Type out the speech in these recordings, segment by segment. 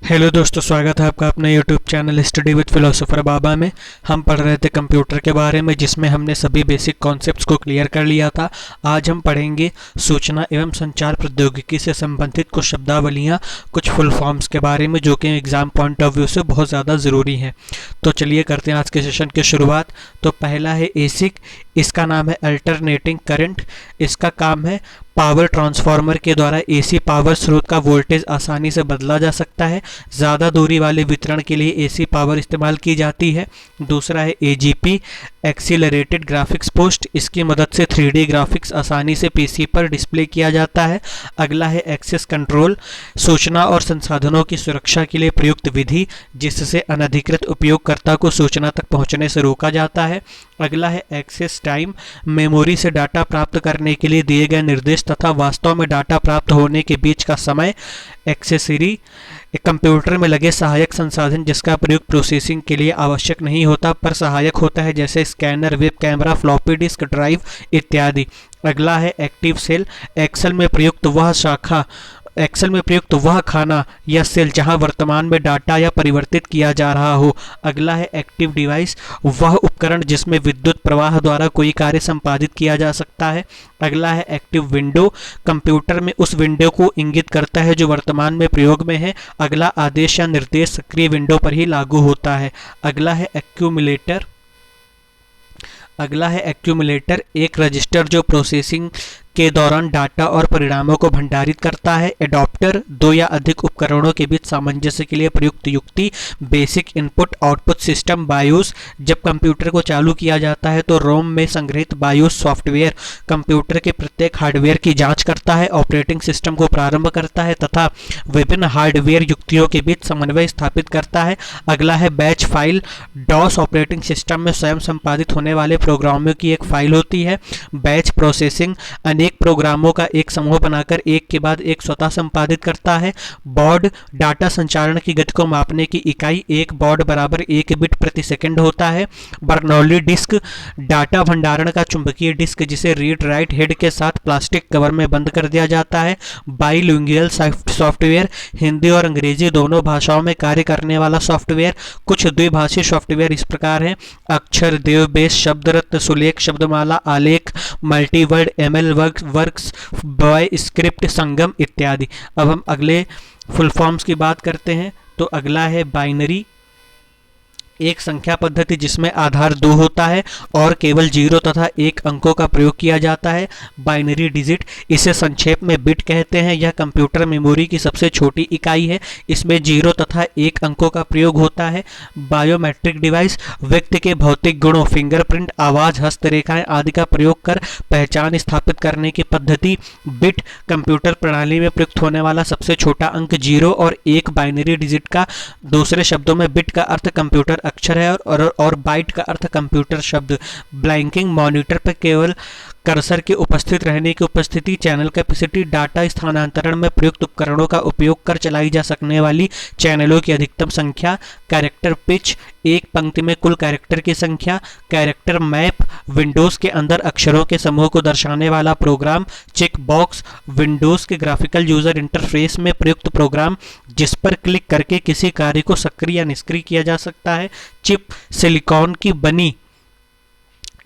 Hello दोस्तों, स्वागत है आपका अपने YouTube channel study with philosopher Baba में। हम पढ़ रहे थे कंप्यूटर के बारे में, जिसमें हमने सभी बेसिक कॉन्सेप्ट्स को क्लियर कर लिया था। आज हम पढ़ेंगे सूचना एवं संचार प्रौद्योगिकी से संबंधित कुछ शब्दावलियाँ, कुछ फुल फॉर्म्स के बारे में, जो कि एग्ज़ाम पॉइंट ऑफ व्यू से बहुत ज़्यादा ज़रूरी हैं। तो चलिए करते हैं आज के सेशन की शुरुआत। तो पहला है एसिक। इसका नाम है अल्टरनेटिंग करंट। इसका काम है पावर ट्रांसफार्मर के द्वारा एसी पावर स्रोत का वोल्टेज आसानी से बदला जा सकता है। ज़्यादा दूरी वाले वितरण के लिए एसी पावर इस्तेमाल की जाती है। दूसरा है एजीपी, एक्सीलरेटेड ग्राफिक्स पोस्ट। इसकी मदद से 3D ग्राफिक्स आसानी से पीसी पर डिस्प्ले किया जाता है। अगला है एक्सेस कंट्रोल, सूचना और संसाधनों की सुरक्षा के लिए प्रयुक्त विधि, जिससे अनधिकृत उपयोगकर्ता को सूचना तक पहुंचने से रोका जाता है। अगला है एक्सेस टाइम, मेमोरी से डाटा प्राप्त करने के लिए दिए गए निर्देश तथा वास्तव में डाटा प्राप्त होने के बीच का समय। एक्सेसरी, एक कंप्यूटर में लगे सहायक संसाधन जिसका प्रयोग प्रोसेसिंग के लिए आवश्यक नहीं होता पर सहायक होता है, जैसे scanner, web camera, floppy disk drive इत्यादि। अगला है एक्टिव सेल, एक्सेल में प्रयुक्त वह खाना या सेल जहां वर्तमान में डाटा या परिवर्तित किया जा रहा हो। अगला है एक्टिव डिवाइस, वह उपकरण जिसमें विद्युत प्रवाह द्वारा कोई कार्य संपादित किया जा सकता है। अगला है एक्टिव विंडो, कंप्यूटर में उस विंडो को इंगित करता है जो वर्तमान में प्रयोग में है। अगला आदेश या निर्देश सक्रिय विंडो पर ही लागू होता है। अगला है एक्यूमुलेटर, एक रजिस्टर जो प्रोसेसिंग के दौरान डाटा और परिणामों को भंडारित करता है। एडॉप्टर, दो या अधिक उपकरणों के बीच सामंजस्य के लिए प्रयुक्त युक्ति। Basic input output system, BIOS, जब कंप्यूटर को चालू किया जाता है तो रोम में संग्रहित बायोस सॉफ्टवेयर कंप्यूटर के प्रत्येक हार्डवेयर की जांच करता है, ऑपरेटिंग सिस्टम को प्रारंभ करता है तथा विभिन्न हार्डवेयर युक्तियों के बीच समन्वय स्थापित करता है। अगला है batch file, DOS operating system में स्वयं संपादित होने वाले प्रोग्रामों की एक फाइल होती है। बैच प्रोसेसिंग, अनेक प्रोग्रामों का एक समूह बनाकर एक के बाद एक स्वतः संपादित करता है। बॉड, डाटा संचारण की गति को मापने की इकाई, एक बॉड बराबर 1 बिट प्रति सेकंड होता है। बर्नौली डिस्क, डाटा भंडारण का चुंबकीय डिस्क जिसे रीड राइट हेड के साथ प्लास्टिक कवर में बंद कर दिया जाता है। बाइलिंगुअल सॉफ्टवेयर, हिंदी और अंग्रेजी दोनों भाषाओं में कार्य करने वाला सॉफ्टवेयर। कुछ द्विभाषी सॉफ्टवेयर इस प्रकार हैं: अक्षर, देवबेस, शब्दरत्न, Sulekh, Shabdamala, Aalekh, multiword, ML works, बॉय स्क्रिप्ट, संगम इत्यादि। अब हम अगले फुल फॉर्म्स की बात करते हैं। तो अगला है बाइनरी, एक संख्या पद्धति जिसमें आधार 2 होता है और केवल 0 तथा 1 अंकों का प्रयोग किया जाता है। बाइनरी डिजिट, इसे संक्षेप में बिट कहते हैं। यह कंप्यूटर मेमोरी की सबसे छोटी इकाई है। इसमें 0 तथा 1 अंकों का प्रयोग होता है। बायोमेट्रिक डिवाइस, व्यक्ति के भौतिक गुणों, फिंगरप्रिंट, आवाज़, हस्तरेखाएं आदि का प्रयोग कर पहचान स्थापित करने की पद्धति। बिट, कंप्यूटर प्रणाली में प्रयुक्त होने वाला सबसे छोटा अंक 0 और 1 बाइनरी डिजिट का। दूसरे शब्दों में बिट का अर्थ कंप्यूटर अक्षर है और बाइट का अर्थ कंप्यूटर शब्द। ब्लैंकिंग, मॉनिटर पर केवल कर्सर के उपस्थित रहने की उपस्थिति। चैनल कैपेसिटी, डाटा स्थानांतरण में प्रयुक्त उपकरणों का उपयोग कर चलाई जा सकने वाली चैनलों की अधिकतम संख्या। कैरेक्टर पिच, एक पंक्ति में कुल कैरेक्टर की संख्या। कैरेक्टर मैप, विंडोज के अंदर अक्षरों के समूह को दर्शाने वाला प्रोग्राम। चेक बॉक्स, विंडोज के ग्राफिकल यूजर इंटरफेस में प्रयुक्त प्रोग्राम जिस पर क्लिक करके किसी कार्य को सक्रिय या निष्क्रिय किया जा सकता है। चिप, सिलिकॉन की बनी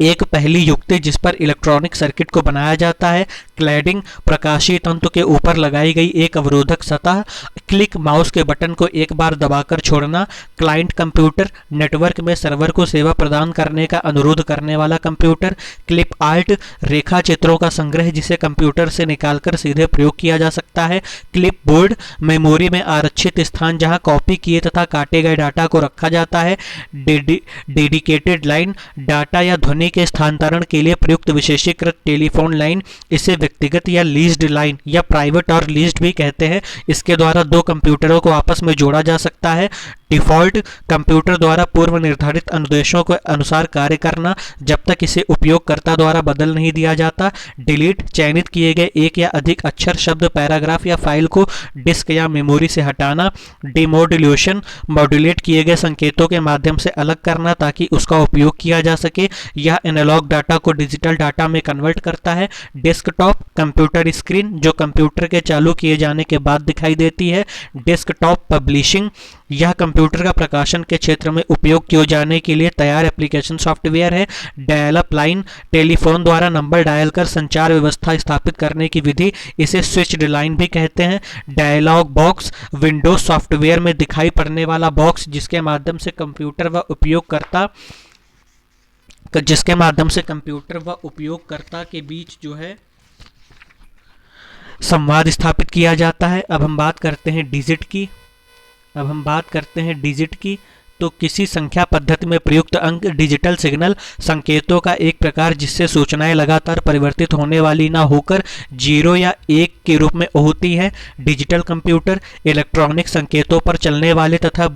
एक पहली युक्ति जिस पर इलेक्ट्रॉनिक सर्किट को बनाया जाता है। क्लैडिंग, प्रकाशीय तंतु के ऊपर लगाई गई एक अवरोधक सतह। क्लिक, माउस के बटन को एक बार दबाकर छोड़ना। क्लाइंट कंप्यूटर, नेटवर्क में सर्वर को सेवा प्रदान करने का अनुरोध करने वाला कंप्यूटर। क्लिप आर्ट, रेखा चित्रों का संग्रह जिसे कंप्यूटर से निकालकर सीधे प्रयोग किया जा सकता है। क्लिप बोर्ड, मेमोरी में आरक्षित स्थान जहां कॉपी किए तथा काटे गए डाटा को रखा जाता है। डेडिकेटेड लाइन, डाटा या ध्वनि के स्थानांतरण के लिए प्रयुक्त विशेषीकृत टेलीफोन लाइन। इसे व्यक्तिगत या लीज्ड लाइन या प्राइवेट और लीज्ड भी कहते हैं। इसके द्वारा दो कंप्यूटरों को आपस में जोड़ा जा सकता है। डिफ़ॉल्ट, कंप्यूटर द्वारा पूर्व निर्धारित अनुदेशों के अनुसार कार्य करना जब तक इसे उपयोगकर्ता द्वारा बदल नहीं दिया जाता। डिलीट, चयनित किए गए एक या अधिक अक्षर, शब्द, पैराग्राफ या फाइल को डिस्क या मेमोरी से हटाना। डिमोड्यूलेशन, मॉड्यूलेट किए गए संकेतों के माध्यम से अलग करना ताकि उसका उपयोग किया जा सके। यह एनालॉग डाटा को डिजिटल डाटा में कन्वर्ट करता है। डेस्कटॉप, कंप्यूटर स्क्रीन जो कंप्यूटर के चालू किए जाने के बाद दिखाई देती है। डेस्कटॉप पब्लिशिंग, यह कंप्यूटर का प्रकाशन के क्षेत्र में उपयोग किए जाने के लिए तैयार एप्लीकेशन सॉफ्टवेयर है। डायल अप लाइन, टेलीफोन द्वारा नंबर डायल कर संचार व्यवस्था स्थापित करने की विधि, इसे स्विच्ड लाइन भी कहते हैं। डायलॉग बॉक्स, विंडोज सॉफ्टवेयर में दिखाई पड़ने वाला बॉक्स जिसके माध्यम से कंप्यूटर व उपयोगकर्ता के बीच जो है संवाद स्थापित किया जाता है। अब हम बात करते हैं डिजिट की। तो किसी संख्या पद्धति में प्रयुक्त अंक डिजिटल सिग्नल संकेतों का एक प्रकार जिससे सूचनाएं लगातार परिवर्तित होने वाली ना होकर 0 या 1 के रूप में होती है। डिजिटल कंप्यूटर, इलेक्ट्रॉनिक संकेतों पर चलने वाले तथा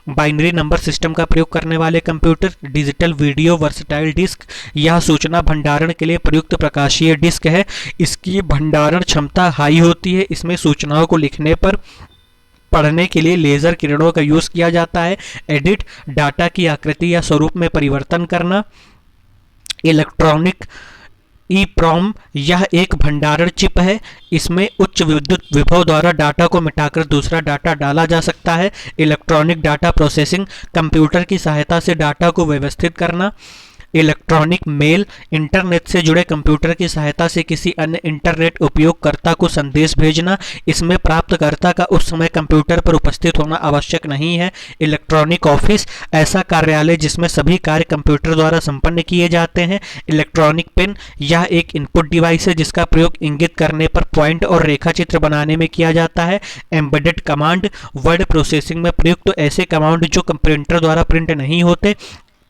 बाइनरी नंबर सिस्टम का प्रयोग करने वाले computer. Digital video versatile disc, यह सूचना भंडारण के लिए प्रयुक्त प्रकाशीय डिस्क है। इसकी भंडारण क्षमता हाई होती है। इसमें सूचनाओं को लिखने पर पढ़ने के लिए लेजर किरणों का यूज किया जाता है। एडिट, डाटा की आकृति या स्वरूप में परिवर्तन करना। इलेक्ट्रॉनिक ईप्रोम, यह एक भंडारण चिप है। इसमें उच्च विद्युत विभव द्वारा डाटा को मिटाकर दूसरा डाटा डाला जा सकता है। इलेक्ट्रॉनिक डाटा प्रोसेसिंग, कंप्यूटर की सहायता से डाटा को व्यवस्थित करना। इलेक्ट्रॉनिक मेल, इंटरनेट से जुड़े कंप्यूटर की सहायता से किसी अन्य इंटरनेट उपयोगकर्ता को संदेश भेजना। इसमें प्राप्तकर्ता का उस समय कंप्यूटर पर उपस्थित होना आवश्यक नहीं है। इलेक्ट्रॉनिक ऑफिस, ऐसा कार्यालय जिसमें सभी कार्य कंप्यूटर द्वारा संपन्न किए जाते हैं। इलेक्ट्रॉनिक पेन, यह एक इनपुट डिवाइस है जिसका प्रयोग इंगित करने पर पॉइंट और रेखा चित्र बनाने में किया जाता है। एम्बेडेड कमांड, वर्ड प्रोसेसिंग में प्रयुक्त ऐसे कमांड जो प्रिंटर द्वारा प्रिंट नहीं होते।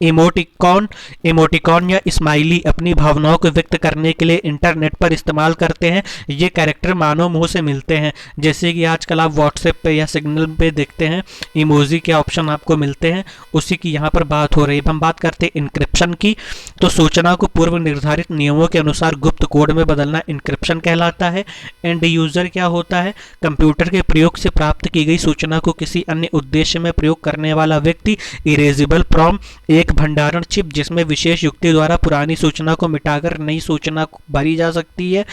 इमोटिकॉन या स्माइली अपनी भावनाओं को व्यक्त करने के लिए इंटरनेट पर इस्तेमाल करते हैं। ये कैरेक्टर मानव मुंह से मिलते हैं, जैसे कि आजकल आप व्हाट्सएप पे या सिग्नल पे देखते हैं इमोजी के ऑप्शन आपको मिलते हैं, उसी की यहाँ पर बात हो रही है। हम बात करते हैं इंक्रिप्शन की। तो सूचना को पूर्व निर्धारित नियमों के अनुसार गुप्त कोड में बदलना इंक्रिप्शन कहलाता है। एंड यूजर क्या होता है? कंप्यूटर के प्रयोग से प्राप्त की गई सूचना को किसी अन्य उद्देश्य में प्रयोग करने वाला व्यक्ति। इरेजेबल प्रॉम, एक भंडारण चिप जिसमें विशेष युक्ति द्वारा पुरानी सूचना को मिटाकर नई सूचना भरी जा सकती है।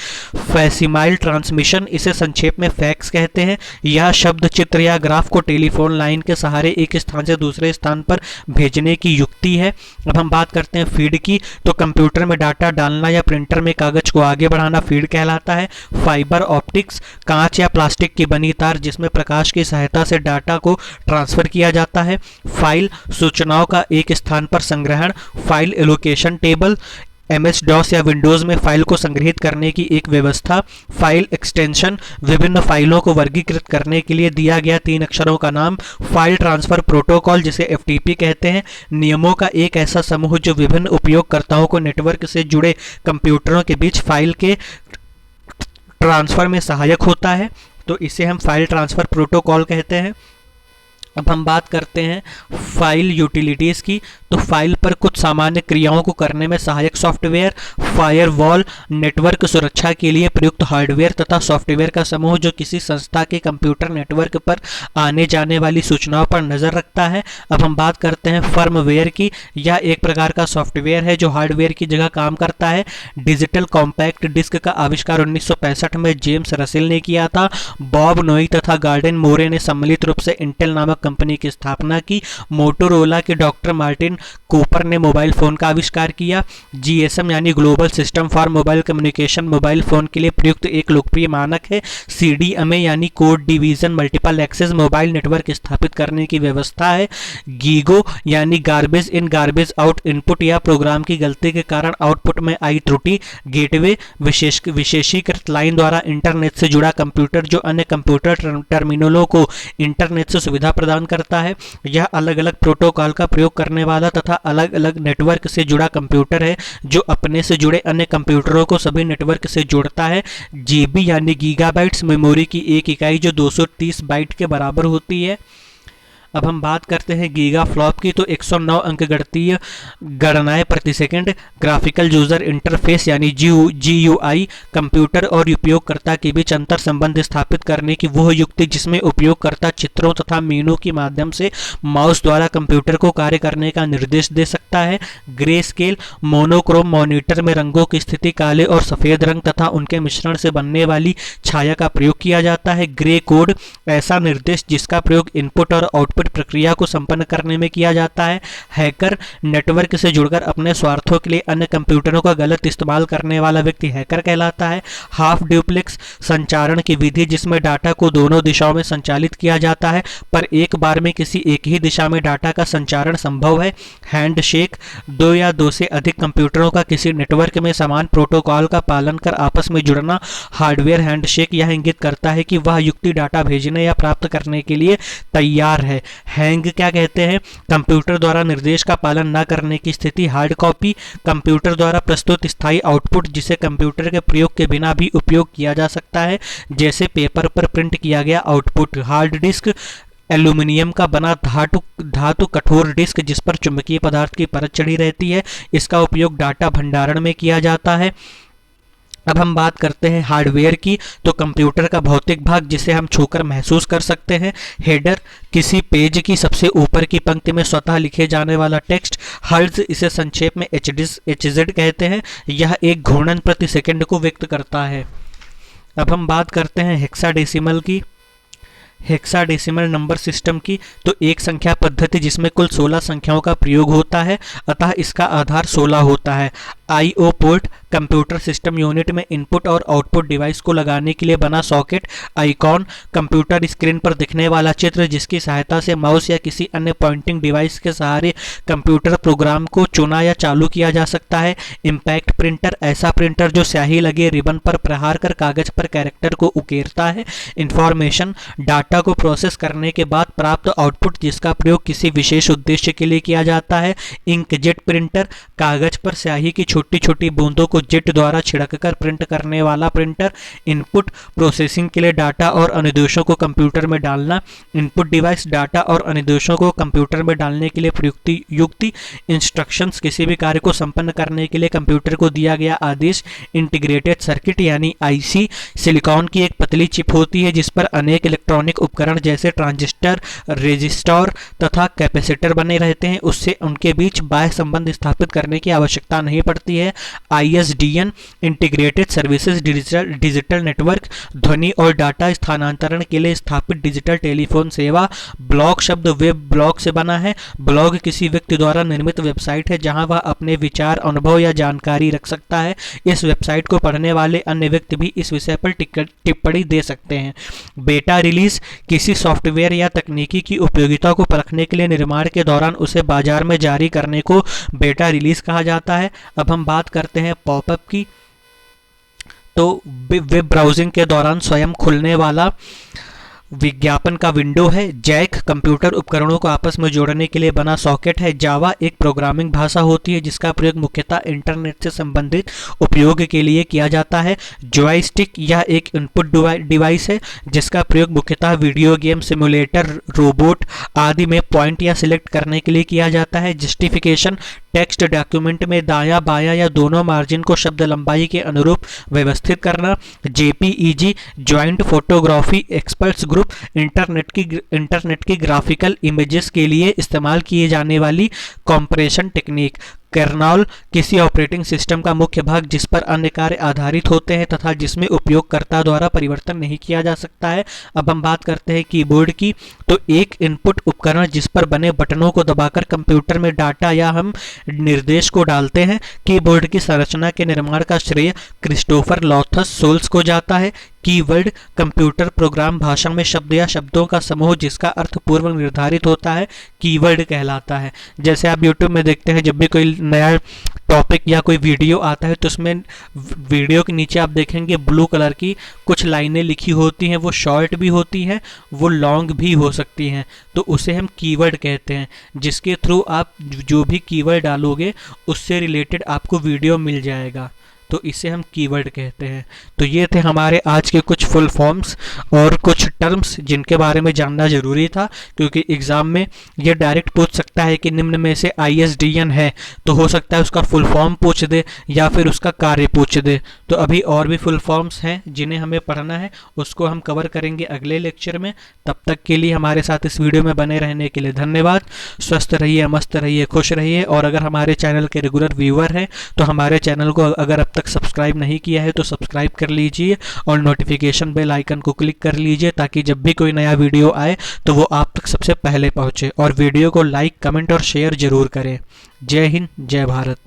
फैसिमाइल ट्रांसमिशन, इसे संक्षेप में फैक्स कहते हैं। यह शब्द, चित्र या ग्राफ को टेलीफोन लाइन के सहारे एक स्थान से दूसरे स्थान पर भेजने की युक्ति है। अब हम बात करते हैं फीड की। तो कंप्यूटर में डाटा डालना या प्रिंटर में कागज को आगे बढ़ाना फीड कहलाता है। फाइबर ऑप्टिक्स, कांच या प्लास्टिक की बनी तार जिसमें प्रकाश की सहायता से डाटा को ट्रांसफर किया जाता है। फाइल, सूचनाओं का एक स्थान पर संग्रहण। File allocation table, MS DOS या विंडोज में फाइल को संग्रहित करने की एक व्यवस्था। फाइल एक्सटेंशन, विभिन्न फाइलों को वर्गीकृत करने के लिए दिया गया 3 अक्षरों का नाम। फाइल ट्रांसफर प्रोटोकॉल, जिसे FTP कहते हैं, नियमों का एक ऐसा समूह जो विभिन्न उपयोगकर्ताओं को नेटवर्क से जुड़े कंप्यूटरों के बीच फाइल के ट्रांसफर में सहायक होता है। तो इसे हम फाइल ट्रांसफर प्रोटोकॉल कहते हैं। अब हम बात करते हैं फाइल यूटिलिटीज़ की। तो फाइल पर कुछ सामान्य क्रियाओं को करने में सहायक सॉफ्टवेयर। फायरवॉल, नेटवर्क सुरक्षा के लिए प्रयुक्त हार्डवेयर तथा सॉफ्टवेयर का समूह जो किसी संस्था के कंप्यूटर नेटवर्क पर आने जाने वाली सूचनाओं पर नज़र रखता है। अब हम बात करते हैं फर्मवेयर की। यह एक प्रकार का सॉफ्टवेयर है जो हार्डवेयर की जगह काम करता है। डिजिटल कॉम्पैक्ट डिस्क का आविष्कार 1965 में जेम्स रसेल ने किया था। बॉब नोई तथा गार्डन मोरे ने सम्मिलित रूप से इंटेल नामक कंपनी की स्थापना की। मोटोरोला के डॉक्टर मार्टिन कूपर ने मोबाइल फोन का आविष्कार किया। GSM यानी global system for mobile communication mobile phone के लिए प्रयुक्त एक लोकप्रिय मानक है। CDMA यानी code division multiple access mobile network स्थापित करने की व्यवस्था है। गीगो यानी garbage in garbage out, input या प्रोग्राम की गलती के कारण आउटपुट में आई त्रुटि। गेटवे, विशेषीकृत लाइन द्वारा इंटरनेट से जुड़ा कंप्यूटर जो अन्य कंप्यूटर टर्मिनलों को इंटरनेट से सुविधा प्रदान करता है। यह अलग अलग प्रोटोकॉल का प्रयोग करने वाला तथा अलग अलग नेटवर्क से जुड़ा कंप्यूटर है जो अपने से जुड़े अन्य कंप्यूटरों को सभी नेटवर्क से जोड़ता है। GB यानी गीगाबाइट्स, मेमोरी की एक इकाई जो 230 बाइट के बराबर होती है। अब हम बात करते हैं गीगा फ्लॉप की। तो 109 अंक गणितीय गणनाएं प्रति सेकंड, ग्राफिकल यूजर इंटरफेस यानी GUI, कंप्यूटर और उपयोगकर्ता के बीच अंतर संबंध स्थापित करने की वह युक्ति जिसमें उपयोगकर्ता चित्रों तथा मेनू के माध्यम से माउस द्वारा कंप्यूटर को कार्य करने का निर्देश दे सकता है। ग्रे स्केल, मोनोक्रोम मॉनिटर में रंगों की स्थिति काले और सफ़ेद रंग तथा उनके मिश्रण से बनने वाली छाया का प्रयोग किया जाता है। ग्रे कोड, ऐसा निर्देश जिसका प्रयोग इनपुट और आउटपुट प्रक्रिया को संपन्न करने में किया जाता है। हैकर, नेटवर्क से जुड़कर अपने स्वार्थों के लिए अन्य कंप्यूटरों का गलत इस्तेमाल करने वाला व्यक्ति हैकर कहलाता है। हाफ ड्यूप्लेक्स, संचारण की विधि जिसमें डाटा को दोनों दिशाओं में संचालित किया जाता है पर एक बार में किसी एक ही दिशा में डाटा का संचारण संभव है। हैंडशेक, दो या दो से अधिक कंप्यूटरों का किसी नेटवर्क में समान प्रोटोकॉल का पालन कर आपस में जुड़ना। हार्डवेयर हैंडशेक यह इंगित करता है कि वह युक्ति डाटा भेजने या प्राप्त करने के लिए तैयार है। हैंग क्या कहते हैं? कंप्यूटर द्वारा निर्देश का पालन न करने की स्थिति। हार्ड कॉपी, कंप्यूटर द्वारा प्रस्तुत स्थायी आउटपुट जिसे कंप्यूटर के प्रयोग के बिना भी उपयोग किया जा सकता है, जैसे पेपर पर प्रिंट किया गया आउटपुट। हार्ड डिस्क, एल्यूमिनियम का बना धातु कठोर डिस्क जिस पर चुंबकीय पदार्थ की परत चढ़ी रहती है। इसका उपयोग डाटा भंडारण में किया जाता है। अब हम बात करते हैं हार्डवेयर की। तो कंप्यूटर का भौतिक भाग जिसे हम छूकर महसूस कर सकते हैं। हेडर, किसी पेज की सबसे ऊपर की पंक्ति में स्वतः लिखे जाने वाला टेक्स्ट। हर्ट्ज, इसे संक्षेप में HZ कहते हैं। यह एक घूर्णन प्रति सेकंड को व्यक्त करता है। अब हम बात करते हैं हेक्साडेसिमल की, हेक्साडेसिमल नंबर सिस्टम की। तो एक संख्या पद्धति जिसमें कुल 16 संख्याओं का प्रयोग होता है, अतः इसका आधार 16 होता है। IO port, computer system unit में इनपुट और आउटपुट डिवाइस को लगाने के लिए बना सॉकेट। आइकॉन, कंप्यूटर स्क्रीन पर दिखने वाला चित्र जिसकी सहायता से माउस या किसी अन्य पॉइंटिंग डिवाइस के सहारे कंप्यूटर प्रोग्राम को चुना या चालू किया जा सकता है। इम्पैक्ट प्रिंटर, ऐसा प्रिंटर जो स्याही लगे रिबन पर प्रहार कर कागज पर कैरेक्टर को उकेरता है। इंफॉर्मेशन, डाटा को प्रोसेस करने के बाद प्राप्त आउटपुट जिसका प्रयोग किसी विशेष उद्देश्य के लिए किया जाता है। इंकजेट प्रिंटर, कागज पर स्याही की छोटी छोटी बूंदों को जेट द्वारा छिड़ककर प्रिंट करने वाला प्रिंटर। इनपुट, प्रोसेसिंग के लिए डाटा और अनुदेशों को कंप्यूटर में डालना। इनपुट डिवाइस, डाटा और अनुदेशों को कंप्यूटर में डालने के लिए प्रयुक्त युक्ति। इंस्ट्रक्शंस, किसी भी कार्य को संपन्न करने के लिए कंप्यूटर को दिया गया आदेश। इंटीग्रेटेड सर्किट यानी IC, सिलिकॉन की एक पतली चिप होती है जिस पर अनेक इलेक्ट्रॉनिक उपकरण जैसे ट्रांजिस्टर, रेजिस्टर तथा कैपेसिटर बने रहते हैं। उससे उनके बीच बाह्य संबंध स्थापित करने की आवश्यकता नहीं पड़ती है। ISDN, integrated services digital network, ध्वनि और डाटा स्थानांतरण के लिए स्थापित डिजिटल टेलीफोन सेवा। ब्लॉग शब्द वेब ब्लॉग से बना है। ब्लॉग किसी व्यक्ति द्वारा निर्मित वेबसाइट है जहां वह अपने विचार, अनुभव या जानकारी रख सकता है। इस वेबसाइट को पढ़ने वाले अन्य व्यक्ति भी इस विषय पर टिप्पणी दे सकते हैं। बेटा रिलीज, किसी सॉफ्टवेयर या तकनीकी की उपयोगिता को परखने के लिए निर्माण के दौरान उसे बाजार में जारी करने को बेटा रिलीज कहा जाता है। अब हम बात करते हैं पॉपअप की। तो वेब ब्राउजिंग के दौरान स्वयं खुलने वाला विज्ञापन का विंडो है। जैक, कंप्यूटर उपकरणों को आपस में जोड़ने के लिए बना सॉकेट है। जावा एक प्रोग्रामिंग भाषा होती है जिसका प्रयोग मुख्यतः इंटरनेट से संबंधित उपयोग के लिए किया जाता है। जॉयस्टिक, यह एक इनपुट डिवाइस है जिसका प्रयोग मुख्यतः वीडियो गेम, सिमुलेटर, रोबोट आदि में पॉइंट या सिलेक्ट करने के लिए किया जाता है। जस्टिफिकेशन, टेक्स्ट डॉक्यूमेंट में दायां बायां या दोनों मार्जिन को शब्द लंबाई के अनुरूप व्यवस्थित करना। JPEG, joint photography experts group, internet की ग्राफिकल इमेजेस के लिए इस्तेमाल किए जाने वाली कॉम्प्रेशन टेक्निक। कर्नल, किसी ऑपरेटिंग सिस्टम का मुख्य भाग जिस पर अन्य कार्य आधारित होते हैं तथा जिसमें उपयोगकर्ता द्वारा परिवर्तन नहीं किया जा सकता है। अब हम बात करते हैं कीबोर्ड की। तो एक इनपुट उपकरण जिस पर बने बटनों को दबाकर कंप्यूटर में डाटा या हम निर्देश को डालते हैं। कीबोर्ड की संरचना के निर्माण का श्रेय क्रिस्टोफर लॉथस सोल्स को जाता है। कीवर्ड, कंप्यूटर प्रोग्राम भाषा में शब्द या शब्दों का समूह जिसका अर्थ पूर्व निर्धारित होता है, कीवर्ड कहलाता है। जैसे आप YouTube में देखते हैं, जब भी कोई नया टॉपिक या कोई वीडियो आता है तो उसमें वीडियो के नीचे आप देखेंगे ब्लू कलर की कुछ लाइनें लिखी होती हैं। वो शॉर्ट भी होती हैं, वो लॉन्ग भी हो सकती हैं। तो उसे हम कीवर्ड कहते हैं, जिसके थ्रू आप जो भी कीवर्ड डालोगे उससे रिलेटेड आपको वीडियो मिल जाएगा। तो इसे हम कीवर्ड कहते हैं। तो ये थे हमारे आज के कुछ फुल फॉर्म्स और कुछ टर्म्स जिनके बारे में जानना ज़रूरी था, क्योंकि एग्ज़ाम में ये डायरेक्ट पूछ सकता है कि निम्न में से ISDN है, तो हो सकता है उसका फुल फॉर्म पूछ दे या फिर उसका कार्य पूछ दे। तो अभी और भी फुल फॉर्म्स हैं जिन्हें हमें पढ़ना है, उसको हम कवर करेंगे अगले लेक्चर में। तब तक के लिए हमारे साथ इस वीडियो में बने रहने के लिए धन्यवाद। स्वस्थ रहिए, मस्त रहिए, खुश रहिए। और अगर हमारे चैनल के रेगुलर व्यूअर हैं तो हमारे चैनल को अगर अब तक सब्सक्राइब नहीं किया है तो सब्सक्राइब कर लीजिए और नोटिफिकेशन बेल आइकन को क्लिक कर लीजिए, ताकि जब भी कोई नया वीडियो आए तो वो आप तक सबसे पहले पहुंचे। और वीडियो को लाइक, कमेंट और शेयर जरूर करें। जय हिंद, जय भारत।